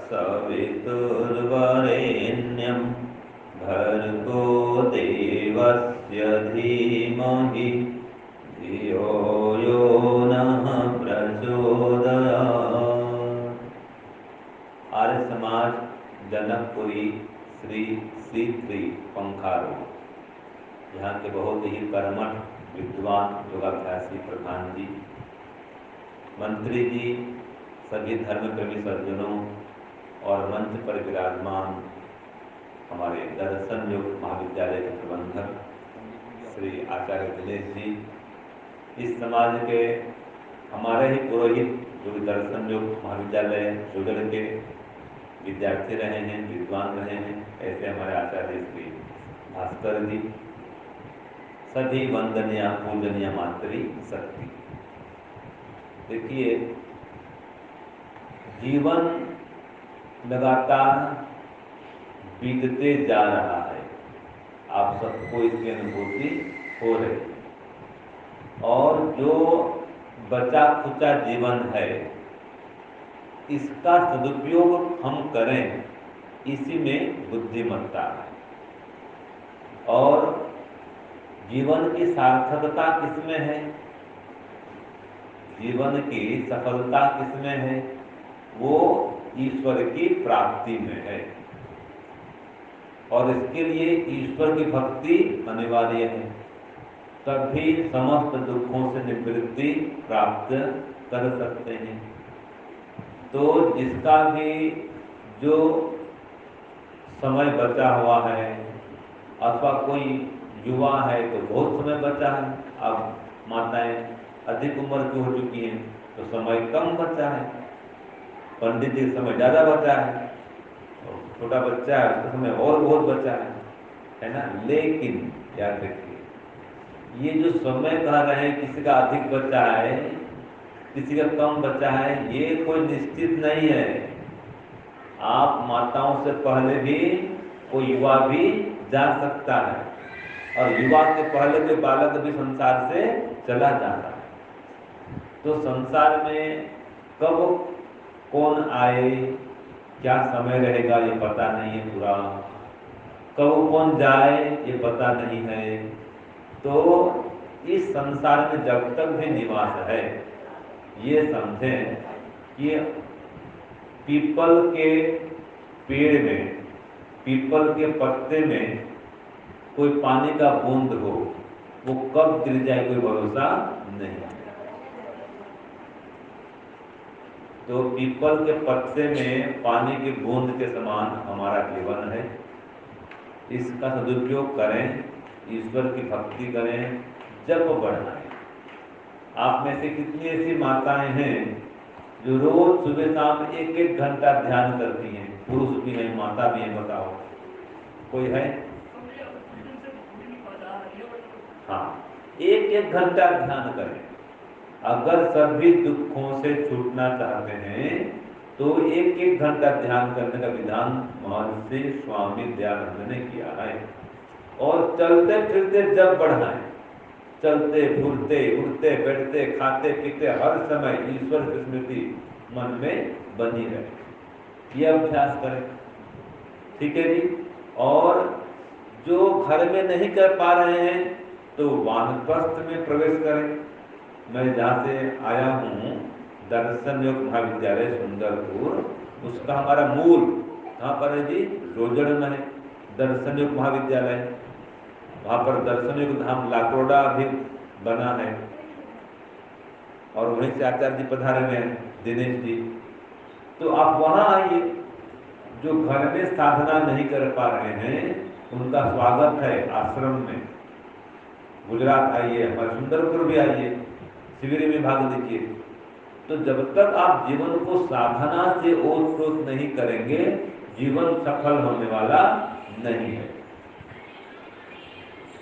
तत्सवितुर्वरेण्यं भर्गो देवस्य धीमहि धियो यो नः प्रचोदयात्। आर्य समाज जनकपुरी श्री श्री पंखारो, यहाँ के बहुत ही कर्मठ विद्वान योगाभ्यासी प्रधान जी, मंत्री जी, सभी धर्म प्रेमी सज्जनों और मंच पर विराजमान हमारे दर्शन योग महाविद्यालय के प्रबंधक श्री आचार्य दिनेश जी, इस समाज के हमारे ही पुरोहित जो दर्शन योग महाविद्यालय जुगल के विद्यार्थी रहे हैं, विद्वान रहे हैं, ऐसे हमारे आचार्य श्री भास्कर जी, सभी वंदनीय पूजनीय मातृ शक्ति। देखिए, जीवन लगातार बीतते जा रहा है, आप सबको इसकी अनुभूति हो रही, और जो बचा खुचा जीवन है इसका सदुपयोग हम करें, इसी में बुद्धिमत्ता है। और जीवन की सार्थकता किसमें है, जीवन की सफलता किसमें है, वो ईश्वर की प्राप्ति में है। और इसके लिए ईश्वर की भक्ति अनिवार्य है, तभी समस्त दुखों से निवृत्ति प्राप्त कर सकते हैं। तो जिसका भी जो समय बचा हुआ है, अथवा कोई युवा है तो बहुत समय बचा है, अब माताएं अधिक उम्र की हो चुकी हैं तो समय कम बचा है, पंडित जी समय ज़्यादा बचा है, और छोटा बच्चा है उसका समय और बहुत बचा है ना। लेकिन याद रखिए, ये जो समय कह रहे हैं किसी का अधिक बचा है, किसी का कम बचा है, ये कोई निश्चित नहीं है। आप माताओं से पहले भी कोई युवा भी जा सकता है, और युवा से पहले कोई बालक भी संसार से चला जाता है। तो संसार में कब कौन आए, क्या समय रहेगा, ये पता नहीं है पूरा, कब कौन जाए ये पता नहीं है। तो इस संसार में जब तक भी निवास है, ये समझें कि पीपल के पेड़ में, पीपल के पत्ते में कोई पानी का बूंद हो, वो कब गिर जाए कोई भरोसा नहीं। तो पीपल के पत्ते में पानी की बूंद के समान हमारा जीवन है। इसका सदुपयोग करें, ईश्वर की भक्ति करें, जप बढ़ाएं। आप में से कितनी ऐसी माताएं हैं जो रोज सुबह शाम 1-1 घंटा ध्यान करती हैं? पुरुष भी हैं, माता भी हैं, बताओ कोई है? हाँ, 1-1 घंटा ध्यान करें। अगर सभी दुखों से छूटना चाहते हैं तो 1-1 घंटा ध्यान करने का विधान महर्षि स्वामी दयानंद ने किया है। और चलते फिरते जब बढ़ाएं, चलते फूलते उठते बैठते खाते पीते हर समय ईश्वर की स्मृति मन में बनी रहे, ये अभ्यास करें, ठीक है जी। और जो घर में नहीं कर पा रहे हैं तो वानप्रस्थ में प्रवेश करें। मैं जहाँ से आया हूँ, दर्शन योग महाविद्यालय सुंदरपुर, उसका हमारा मूल कहाँ पर है जी? रोजड़ में है दर्शन योग महाविद्यालय। वहाँ पर दर्शन योग धाम लाकोड़ा भी बना है, और वहीं से आचार्य जी पधारे हुए हैं, दिनेश जी। तो आप वहाँ आइए। जो घर में साधना नहीं कर पा रहे हैं उनका स्वागत है आश्रम में। गुजरात आइए, हमारे सुंदरपुर भी आइए, शिविर में भाग लीजिए। तो जब तक आप जीवन को साधना से ओतप्रोत नहीं करेंगे, जीवन सफल होने वाला नहीं है।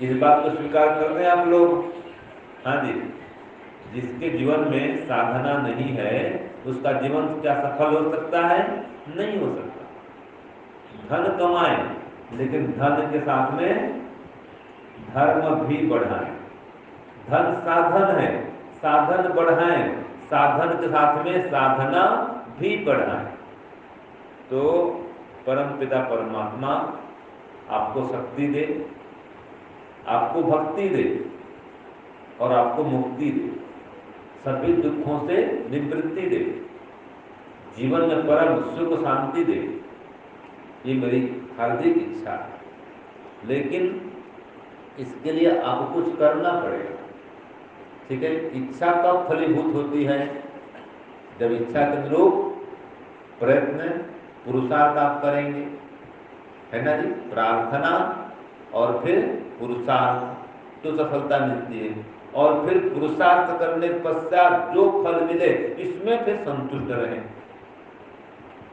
इस बात को स्वीकार कर रहे हैं आप लोग? हाँ जी। जिसके जीवन में साधना नहीं है उसका जीवन क्या सफल हो सकता है? नहीं हो सकता। धन कमाएं, लेकिन धन के साथ में धर्म भी बढ़ाएं। धन साधन है, साधन बढ़ाएं, साधन के साथ में साधना भी बढ़ाएं। तो परम पिता परमात्मा आपको शक्ति दे, आपको भक्ति दे और आपको मुक्ति दे, सभी दुखों से निवृत्ति दे, जीवन में परम सुख शांति दे, ये मेरी हार्दिक इच्छा है। लेकिन इसके लिए आपको कुछ करना पड़ेगा। ठीक है, इच्छा कब फलीभूत होती है? जब इच्छा के अनुरूप प्रयत्न पुरुषार्थ आप करेंगे, है ना जी। प्रार्थना और फिर पुरुषार्थ तो सफलता मिलती है, और फिर पुरुषार्थ करने के पश्चात जो फल मिले इसमें फिर संतुष्ट रहें,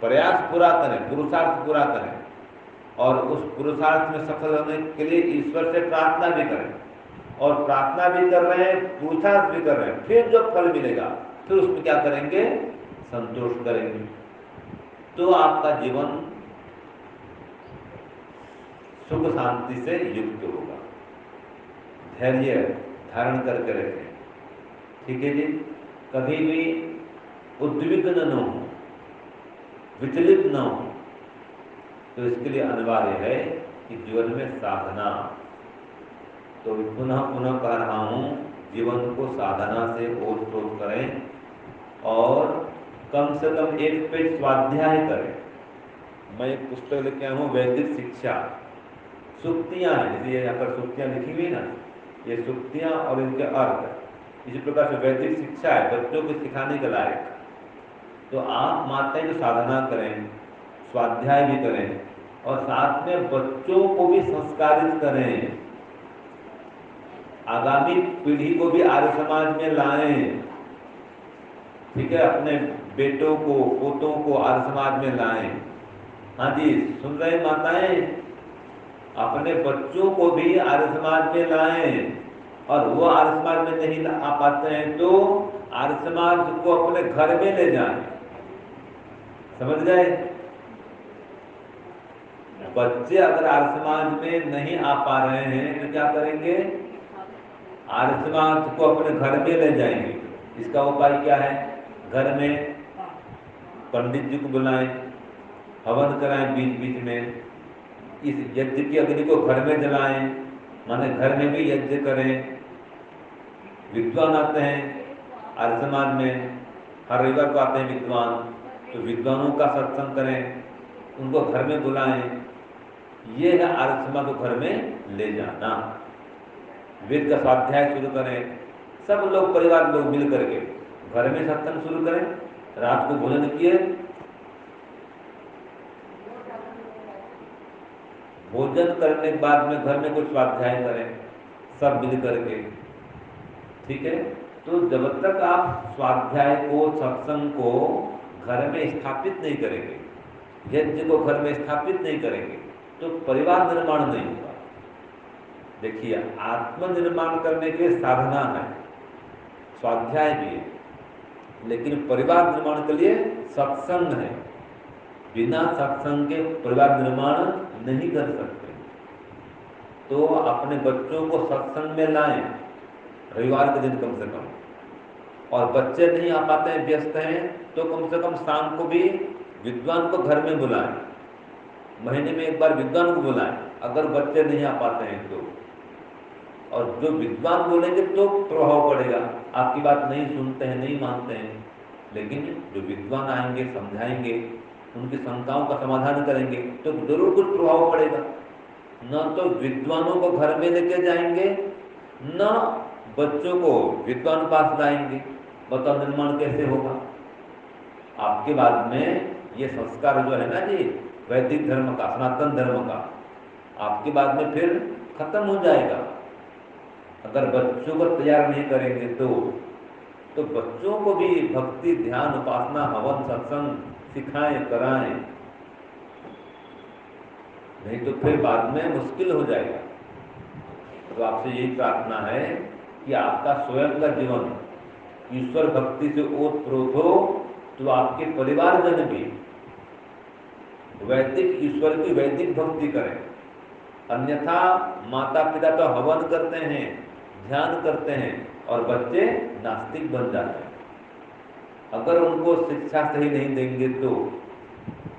प्रयास पूरा करें, पुरुषार्थ पूरा करें, और उस पुरुषार्थ में सफल होने के लिए ईश्वर से प्रार्थना भी करें, और प्रार्थना भी कर रहे हैं, पुरुषार्थ भी कर रहे हैं, फिर जो फल मिलेगा फिर उसमें क्या करेंगे? संतोष करेंगे। तो आपका जीवन सुख शांति से युक्त होगा। धैर्य धारण करके रखें, ठीक है जी। कभी भी उद्विग्न न हो, विचलित न हो। तो इसके लिए अनिवार्य है कि जीवन में साधना, तो पुनः पुनः कह रहा हूँ, जीवन को साधना से ओतप्रोत करें और कम से कम एक पेज स्वाध्याय करें। मैं एक पुस्तक लेके आया हूँ, वैदिक शिक्षा, सुक्तियाँ हैं, इसलिए यहाँ पर सुक्तियाँ लिखी हुई ना, ये सुक्तियाँ और इनके अर्थ, इसी प्रकार से वैदिक शिक्षा है बच्चों को सिखाने के लायक। तो आप माताएं जो साधना करें, स्वाध्याय भी करें, और साथ में बच्चों को भी संस्कारित करें, आगामी पीढ़ी को भी आर्य समाज में लाएं। ठीक है, अपने बेटों को, पोतों को आर्य समाज में लाएं। हाँ जी, सुन रहे माताएं? अपने बच्चों को भी आर्य समाज में लाएं, और वो आर्य समाज में नहीं आ पाते हैं तो आर्य समाज को अपने घर में ले जाएं। समझ गए? बच्चे अगर आर्य समाज में नहीं आ पा रहे हैं तो क्या करेंगे? आर्य समाज को अपने घर में ले जाएंगे। इसका उपाय क्या है? घर में पंडित जी को बुलाएं, हवन कराएं बीच बीच में, इस यज्ञ की अग्नि को घर में जलाएं, माने घर में भी यज्ञ करें। विद्वान आते हैं आर्य समाज में, हर रविवार को आते हैं विद्वान, तो विद्वानों का सत्संग करें, उनको घर में बुलाएं। ये है आर्य समाज को घर में ले जाना। वेद का स्वाध्याय शुरू करें, सब लोग परिवार लोग मिल करके घर में सत्संग शुरू करें, रात को भोजन किए, भोजन करने के बाद में घर में कुछ स्वाध्याय करें सब मिल करके। ठीक है, तो जब तक आप स्वाध्याय को, सत्संग को घर में स्थापित नहीं करेंगे, यज्ञ को घर में स्थापित नहीं करेंगे, तो परिवार निर्माण नहीं होगा। देखिए, आत्मनिर्माण करने के लिए साधना है, स्वाध्याय भी है, लेकिन परिवार निर्माण के लिए सत्संग है। बिना सत्संग के परिवार निर्माण नहीं कर सकते। तो अपने बच्चों को सत्संग में लाएं, रविवार के दिन कम से कम, और बच्चे नहीं आ पाते हैं, व्यस्त हैं, तो कम से कम शाम को भी विद्वान को घर में बुलाएं, महीने में एक बार विद्वान को बुलाएं, अगर बच्चे नहीं आ पाते हैं तो। और जो विद्वान बोलेंगे तो प्रभाव पड़ेगा, आपकी बात नहीं सुनते हैं, नहीं मानते हैं, लेकिन जो विद्वान आएंगे, समझाएंगे, उनकी शंकाओं का समाधान करेंगे, तो जरूर कुछ प्रभाव पड़ेगा। न तो विद्वानों को घर में लेके जाएंगे, न बच्चों को विद्वान पास लाएंगे, बताओ निर्माण कैसे होगा? आपके बाद में ये संस्कार जो है ना जी, वैदिक धर्म का, सनातन धर्म का, आपके बाद में फिर खत्म हो जाएगा अगर बच्चों को तैयार नहीं करेंगे तो बच्चों को भी भक्ति, ध्यान, उपासना, हवन, सत्संग सिखाएं, कराएं, नहीं तो फिर बाद में मुश्किल हो जाएगा। तो आपसे यही प्रार्थना है कि आपका स्वयं का जीवन ईश्वर भक्ति से ओतप्रोत हो, तो आपके परिवारजन भी वैदिक, ईश्वर की वैदिक भक्ति करें। अन्यथा माता पिता तो हवन करते हैं, ध्यान करते हैं, और बच्चे नास्तिक बन जाते हैं। अगर उनको शिक्षा सही नहीं देंगे तो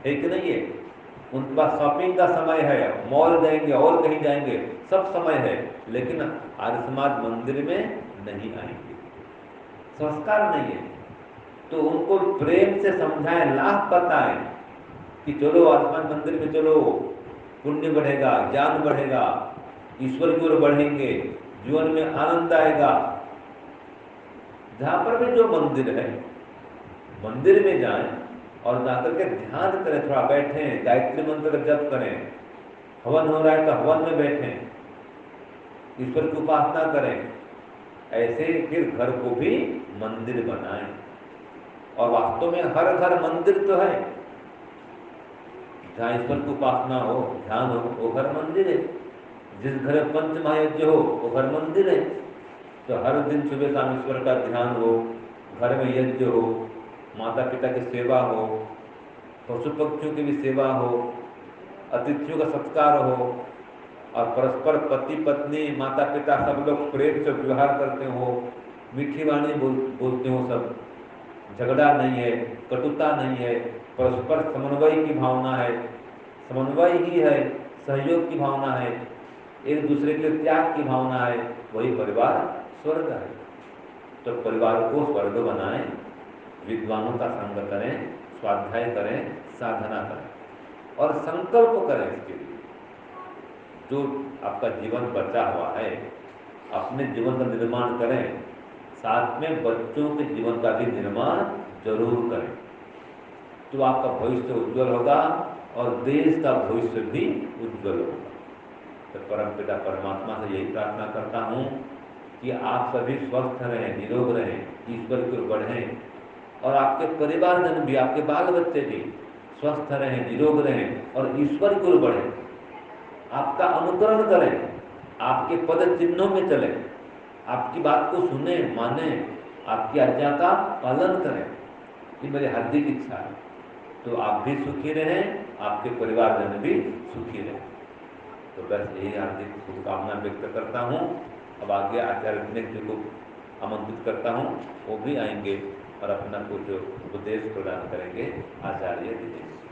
है कि नहीं है? उनके पास शॉपिंग का समय है, मॉल जाएंगे और कहीं जाएंगे, सब समय है, लेकिन आर्य समाज मंदिर में नहीं आएंगे, संस्कार नहीं है। तो उनको प्रेम से समझाएं, लाभ बताएं कि चलो आर्य समाज मंदिर में चलो, पुण्य बढ़ेगा, ज्ञान बढ़ेगा, ईश्वर की ओर बढ़ेंगे, जीवन में आनंद आएगा। जहां पर भी जो मंदिर है, मंदिर में जाएं और जाकर के ध्यान करें, थोड़ा बैठें, गायत्री मंत्र का जप करें, हवन हो रहा है तो हवन में बैठें, ईश्वर की उपासना करें। ऐसे फिर घर को भी मंदिर बनाएं। और वास्तव में हर घर मंदिर तो है, जहाँ ईश्वर की उपासना हो, ध्यान हो, वो घर मंदिर है। जिस घर में पंच महायज्ञ हो वो घर मंदिर है। तो हर दिन सुबह शाम ईश्वर का ध्यान हो, घर में यज्ञ हो, माता पिता की सेवा हो, पशु पक्षियों की भी सेवा हो, अतिथियों का सत्कार हो, और परस्पर पति पत्नी माता पिता सब लोग प्रेम से व्यवहार करते हो, मीठी वाणी बोलते हो, सब झगड़ा नहीं है, कटुता नहीं है, परस्पर समन्वय की भावना है, समन्वय ही है, सहयोग की भावना है, एक दूसरे के त्याग की भावना है, वही परिवार स्वर्ग है। तो परिवार को स्वर्ग बनाएं, विद्वानों का संग करें, स्वाध्याय करें, साधना करें और संकल्प करें इसके लिए। जो आपका जीवन बचा हुआ है, अपने जीवन का निर्माण करें, साथ में बच्चों के जीवन का भी निर्माण जरूर करें, तो आपका भविष्य उज्जवल होगा और देश का भविष्य भी उज्जवल होगा। तो परमपिता परमात्मा से यही प्रार्थना करता हूँ कि आप सभी स्वस्थ रहें, निरोग रहें, ईश्वर की ओर बढ़ें, और आपके परिवारजन भी, आपके बाल बच्चे भी स्वस्थ रहें, निरोग रहें और ईश्वर की ओर बढ़ें, आपका अनुकरण करें, आपके पद चिन्हों में चलें, आपकी बात को सुने, माने, आपकी आज्ञा का पालन करें। ये मेरी हार्दिक इच्छा है। तो आप भी सुखी रहें, आपके परिवारजन भी सुखी रहें। तो बस यही हार्दिक शुभकामना व्यक्त करता हूँ। अब आगे आचार्य दिनेश जी को आमंत्रित करता हूँ, वो भी आएंगे और अपना कुछ उपदेश प्रदान करेंगे। आचार्य दिनेश।